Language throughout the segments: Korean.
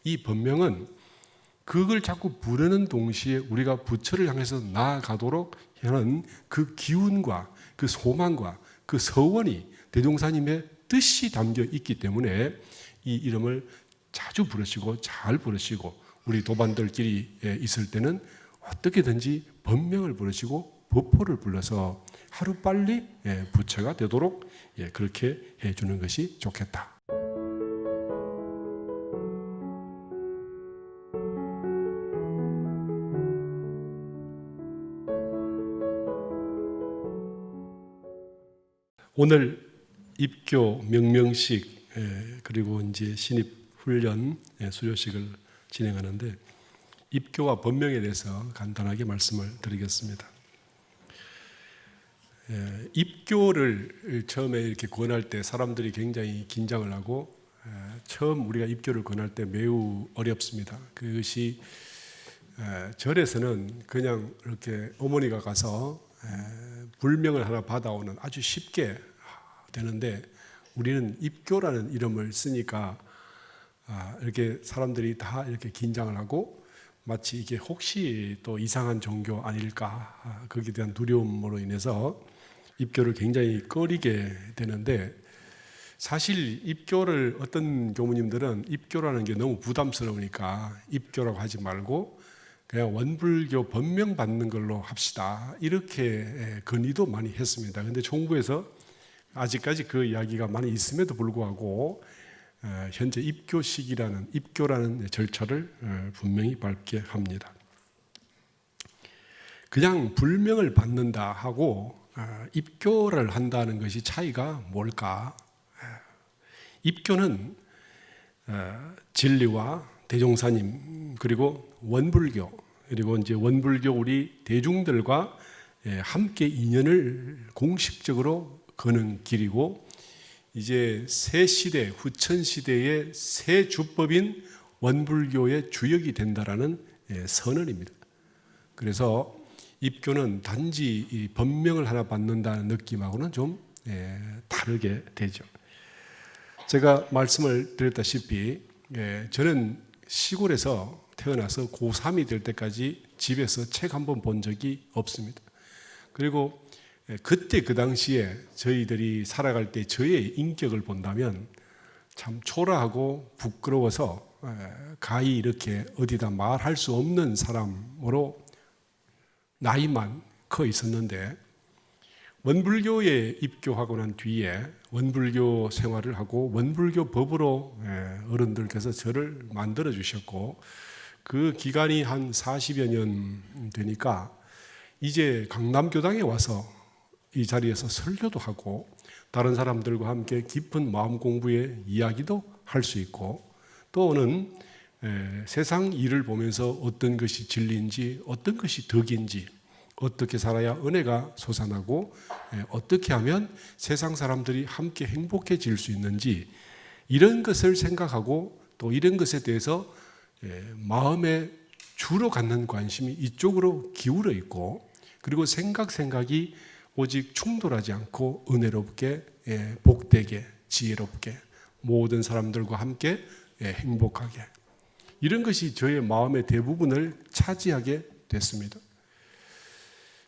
이 번명은 그걸 자꾸 부르는 동시에 우리가 부처를 향해서 나아가도록 하는 그 기운과 그 소망과 그 서원이 대종사님의 뜻이 담겨 있기 때문에 이 이름을 자주 부르시고 잘 부르시고, 우리 도반들끼리 있을 때는 어떻게든지 번명을 부르시고 법호를 불러서 하루빨리 부처가 되도록 그렇게 해주는 것이 좋겠다. 오늘 입교 명명식 그리고 이제 신입 훈련 수료식을 진행하는데, 입교와 번명에 대해서 간단하게 말씀을 드리겠습니다. 입교를 처음에 이렇게 권할 때 사람들이 굉장히 긴장을 하고, 처음 우리가 입교를 권할 때 매우 어렵습니다. 그것이 절에서는 그냥 이렇게 어머니가 가서 불명을 하나 받아오는 아주 쉽게 되는데, 우리는 입교라는 이름을 쓰니까 이렇게 사람들이 다 이렇게 긴장을 하고, 마치 이게 혹시 또 이상한 종교 아닐까, 거기에 대한 두려움으로 인해서 입교를 굉장히 꺼리게 되는데, 사실 입교를 어떤 교무님들은 입교라는 게 너무 부담스러우니까 입교라고 하지 말고 그냥 원불교 번명 받는 걸로 합시다, 이렇게 건의도 많이 했습니다. 그런데 총부에서 아직까지 그 이야기가 많이 있음에도 불구하고 현재 입교라는 절차를 분명히 밟게 합니다. 그냥 불명을 받는다 하고 입교를 한다는 것이 차이가 뭘까? 입교는 진리와 대종사님 그리고 원불교, 그리고 이제 원불교 우리 대중들과 함께 인연을 공식적으로 거는 길이고, 이제 새 시대, 후천 시대의 새 주법인 원불교의 주역이 된다라는 선언입니다. 그래서 입교는 단지 이 법명을 하나 받는다는 느낌하고는 좀 다르게 되죠. 제가 말씀을 드렸다시피 저는 시골에서 태어나서 고3이 될 때까지 집에서 책 한 번 본 적이 없습니다. 그리고 그때 그 당시에 저희들이 살아갈 때 저의 인격을 본다면 참 초라하고 부끄러워서 가히 이렇게 어디다 말할 수 없는 사람으로 나이만 커 있었는데, 원불교에 입교하고 난 뒤에 원불교 생활을 하고 원불교 법으로 어른들께서 저를 만들어 주셨고, 그 기간이 한 40여 년 되니까 이제 강남교당에 와서 이 자리에서 설교도 하고 다른 사람들과 함께 깊은 마음 공부의 이야기도 할 수 있고, 또는 세상 일을 보면서 어떤 것이 진리인지 어떤 것이 덕인지, 어떻게 살아야 은혜가 솟아나고 어떻게 하면 세상 사람들이 함께 행복해질 수 있는지, 이런 것을 생각하고 또 이런 것에 대해서 마음에 주로 갖는 관심이 이쪽으로 기울어 있고, 그리고 생각이 오직 충돌하지 않고 은혜롭게 복되게 지혜롭게 모든 사람들과 함께 행복하게, 이런 것이 저의 마음의 대부분을 차지하게 됐습니다.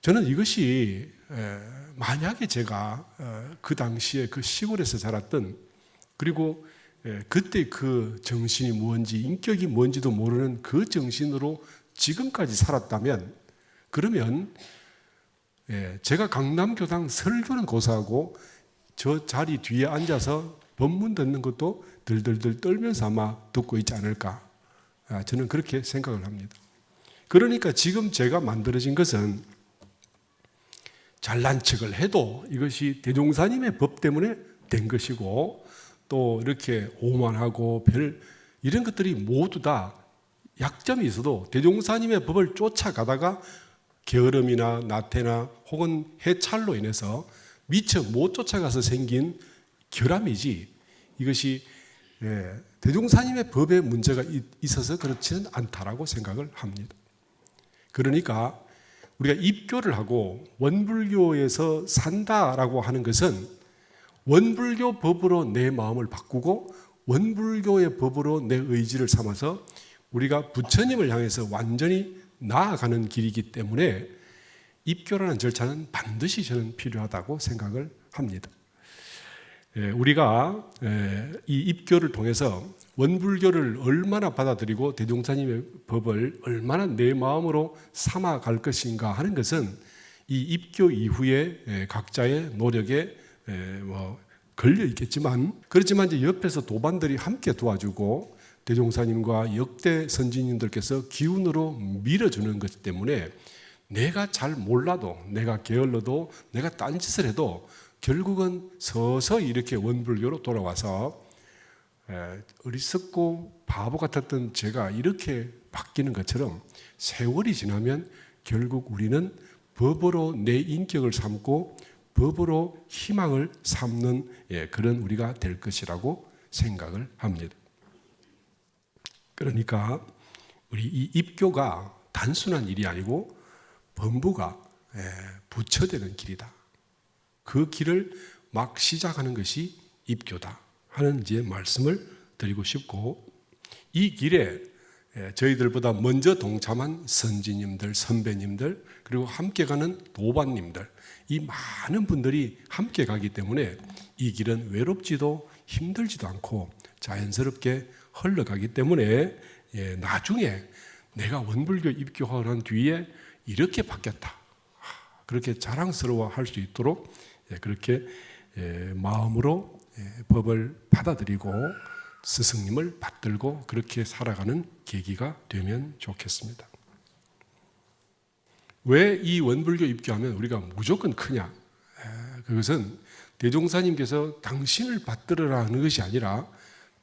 저는 이것이 만약에 제가 그 당시에 그 시골에서 자랐던, 그리고 그때 그 정신이 뭔지 인격이 뭔지도 모르는 그 정신으로 지금까지 살았다면, 그러면 제가 강남교당 설교는 고사하고 저 자리 뒤에 앉아서 법문 듣는 것도 들들들 떨면서 아마 듣고 있지 않을까, 저는 그렇게 생각을 합니다. 그러니까 지금 제가 만들어진 것은 잘난 척을 해도 이것이 대종사님의 법 때문에 된 것이고, 또 이렇게 오만하고 이런 것들이 모두 다 약점이 있어도 대종사님의 법을 쫓아가다가 게으름이나 나태나 혹은 해찰로 인해서 미처 못 쫓아가서 생긴 결함이지, 이것이 대종사님의 법에 문제가 있어서 그렇지는 않다라고 생각을 합니다. 그러니까 우리가 입교를 하고 원불교에서 산다라고 하는 것은 원불교 법으로 내 마음을 바꾸고 원불교의 법으로 내 의지를 삼아서 우리가 부처님을 향해서 완전히 나아가는 길이기 때문에 입교라는 절차는 반드시 저는 필요하다고 생각을 합니다. 우리가 이 입교를 통해서 원불교를 얼마나 받아들이고 대종사님의 법을 얼마나 내 마음으로 삼아갈 것인가 하는 것은 이 입교 이후에 각자의 노력에 걸려 있겠지만, 그렇지만 이제 옆에서 도반들이 함께 도와주고 대종사님과 역대 선진님들께서 기운으로 밀어주는 것 때문에 내가 잘 몰라도, 내가 게을러도, 내가 딴짓을 해도 결국은 서서히 이렇게 원불교로 돌아와서 어리석고 바보 같았던 제가 이렇게 바뀌는 것처럼 세월이 지나면 결국 우리는 법으로 내 인격을 삼고 법으로 희망을 삼는 그런 우리가 될 것이라고 생각을 합니다. 그러니까 우리 이 입교가 단순한 일이 아니고 범부가 부처되는 길이다. 그 길을 막 시작하는 것이 입교다 하는 이제 말씀을 드리고 싶고, 이 길에 저희들보다 먼저 동참한 선지님들, 선배님들, 그리고 함께 가는 도반님들, 이 많은 분들이 함께 가기 때문에 이 길은 외롭지도 힘들지도 않고 자연스럽게 흘러가기 때문에 나중에 내가 원불교 입교하고 난 뒤에 이렇게 바뀌었다, 그렇게 자랑스러워 할 수 있도록 그렇게 마음으로 법을 받아들이고 스승님을 받들고 그렇게 살아가는 계기가 되면 좋겠습니다. 왜 이 원불교 입교하면 우리가 무조건 크냐? 그것은 대종사님께서 당신을 받들으라 하는 것이 아니라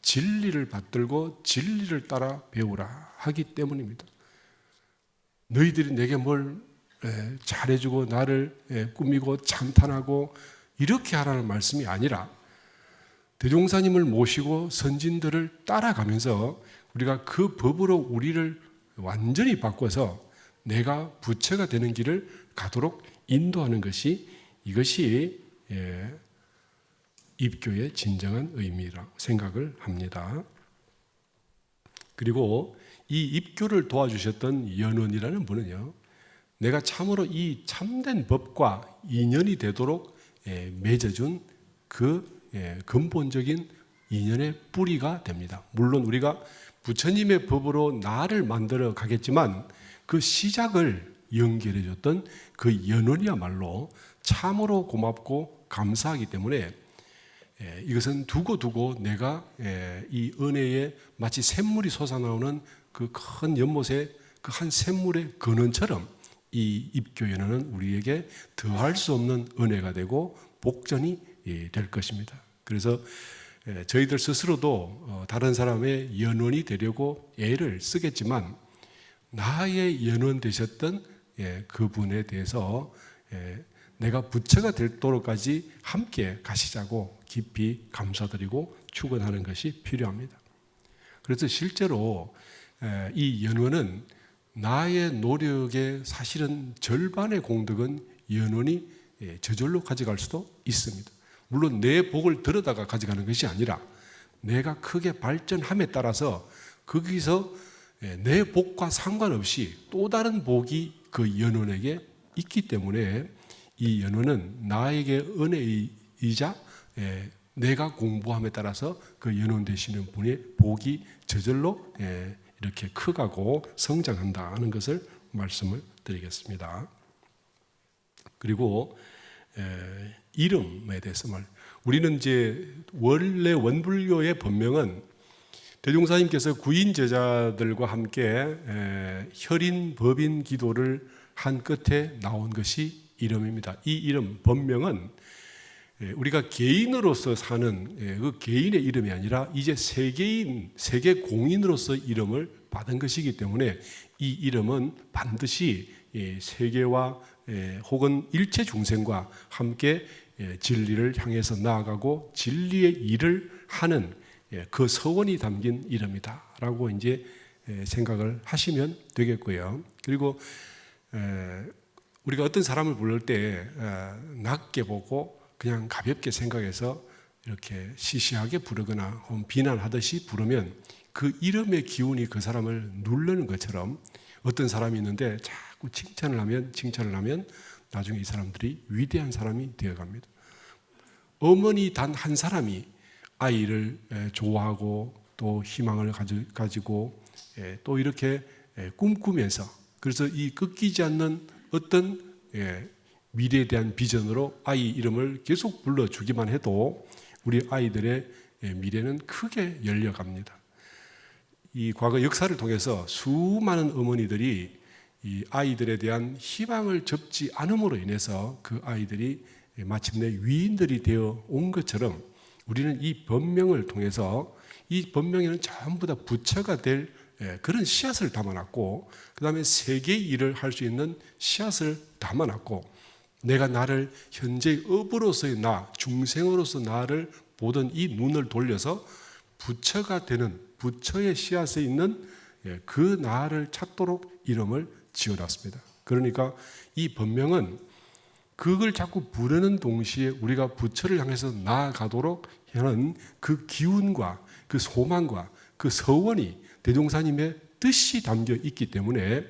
진리를 받들고 진리를 따라 배우라 하기 때문입니다. 너희들이 내게 뭘 잘해주고 나를 꾸미고 찬탄하고 이렇게 하라는 말씀이 아니라 대종사님을 모시고 선진들을 따라가면서 우리가 그 법으로 우리를 완전히 바꿔서 내가 부처가 되는 길을 가도록 인도하는 것이, 이것이 입교의 진정한 의미라고 생각을 합니다. 그리고 이 입교를 도와주셨던 연원이라는 분은요, 내가 참으로 이 참된 법과 인연이 되도록 맺어준 그 근본적인 인연의 뿌리가 됩니다. 물론 우리가 부처님의 법으로 나를 만들어 가겠지만 그 시작을 연결해 줬던 그 연원이야말로 참으로 고맙고 감사하기 때문에 이것은 두고 내가 이 은혜에 마치 샘물이 솟아나오는 그 큰 연못의 그 한 샘물의 근원처럼 이 입교 연원은 우리에게 더할 수 없는 은혜가 되고 복전이 될 것입니다. 그래서 저희들 스스로도 다른 사람의 연원이 되려고 애를 쓰겠지만 나의 연원 되셨던 그분에 대해서 내가 부처가 될도록까지 함께 가시자고 깊이 감사드리고 축원하는 것이 필요합니다. 그래서 실제로 이 연원은 나의 노력의 사실은 절반의 공덕은 연원이 저절로 가져갈 수도 있습니다. 물론 내 복을 들여다가 가져가는 것이 아니라 내가 크게 발전함에 따라서 거기서 내 복과 상관없이 또 다른 복이 그 연원에게 있기 때문에 이 연원은 나에게 은혜이자 내가 공부함에 따라서 그 연원 되시는 분의 복이 저절로 이렇게 커가고 성장한다는 것을 말씀을 드리겠습니다. 그리고 이름에 대해서 우리는 이제 원래 원불교의 본명은 대종사님께서 구인 제자들과 함께 혈인 법인 기도를 한 끝에 나온 것이 이름입니다. 이 이름 본명은 우리가 개인으로서 사는 그 개인의 이름이 아니라 이제 세계인, 세계 공인으로서 이름을 받은 것이기 때문에 이 이름은 반드시 세계와 혹은 일체 중생과 함께 진리를 향해서 나아가고 진리의 일을 하는 그 서원이 담긴 이름이다라고 이제 생각을 하시면 되겠고요. 그리고 우리가 어떤 사람을 부를 때 낮게 보고 그냥 가볍게 생각해서 이렇게 시시하게 부르거나 혹은 비난하듯이 부르면 그 이름의 기운이 그 사람을 누르는 것처럼 어떤 사람이 있는데 자꾸 칭찬을 하면 나중에 이 사람들이 위대한 사람이 되어갑니다. 어머니 단 한 사람이 아이를 좋아하고 또 희망을 가지고 또 이렇게 꿈꾸면서 그래서 이 끊기지 않는 어떤 미래에 대한 비전으로 아이 이름을 계속 불러주기만 해도 우리 아이들의 미래는 크게 열려갑니다. 이 과거 역사를 통해서 수많은 어머니들이 이 아이들에 대한 희망을 접지 않음으로 인해서 그 아이들이 마침내 위인들이 되어 온 것처럼 우리는 이 번명을 통해서 이 번명에는 전부 다 부처가 될 그런 씨앗을 담아놨고 그 다음에 세계의 일을 할 수 있는 씨앗을 담아놨고 내가 나를 현재의 업으로서의 나, 중생으로서 나를 보던 이 눈을 돌려서 부처가 되는 부처의 씨앗에 있는 그 나를 찾도록 이름을 지어놨습니다. 그러니까 이 번명은 그걸 자꾸 부르는 동시에 우리가 부처를 향해서 나아가도록 하는 그 기운과 그 소망과 그 서원이 대종사님의 뜻이 담겨 있기 때문에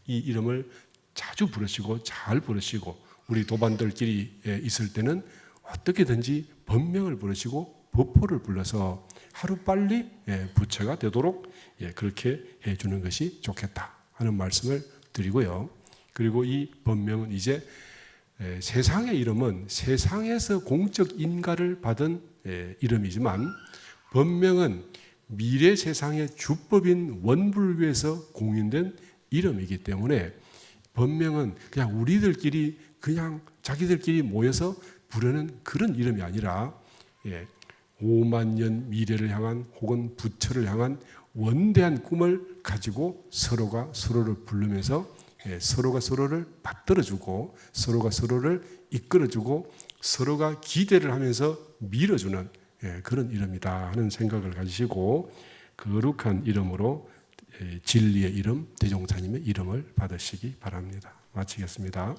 이 이름을 자주 부르시고 잘 부르시고 우리 도반들끼리 있을 때는 어떻게든지 번명을 부르시고 법호를 불러서 하루빨리 부처가 되도록 그렇게 해주는 것이 좋겠다 하는 말씀을 드리고요. 그리고 이 번명은 이제 세상의 이름은 세상에서 공적 인가를 받은 이름이지만 번명은 미래 세상의 주법인 원불교에서 공인된 이름이기 때문에 번명은 그냥 우리들끼리 그냥 자기들끼리 모여서 부르는 그런 이름이 아니라 5만 년 미래를 향한 혹은 부처를 향한 원대한 꿈을 가지고 서로가 서로를 부르면서 서로가 서로를 받들어주고 서로가 서로를 이끌어주고 서로가 기대를 하면서 밀어주는 그런 이름이다 하는 생각을 가지시고 거룩한 이름으로 진리의 이름 대종사님의 이름을 받으시기 바랍니다. 마치겠습니다.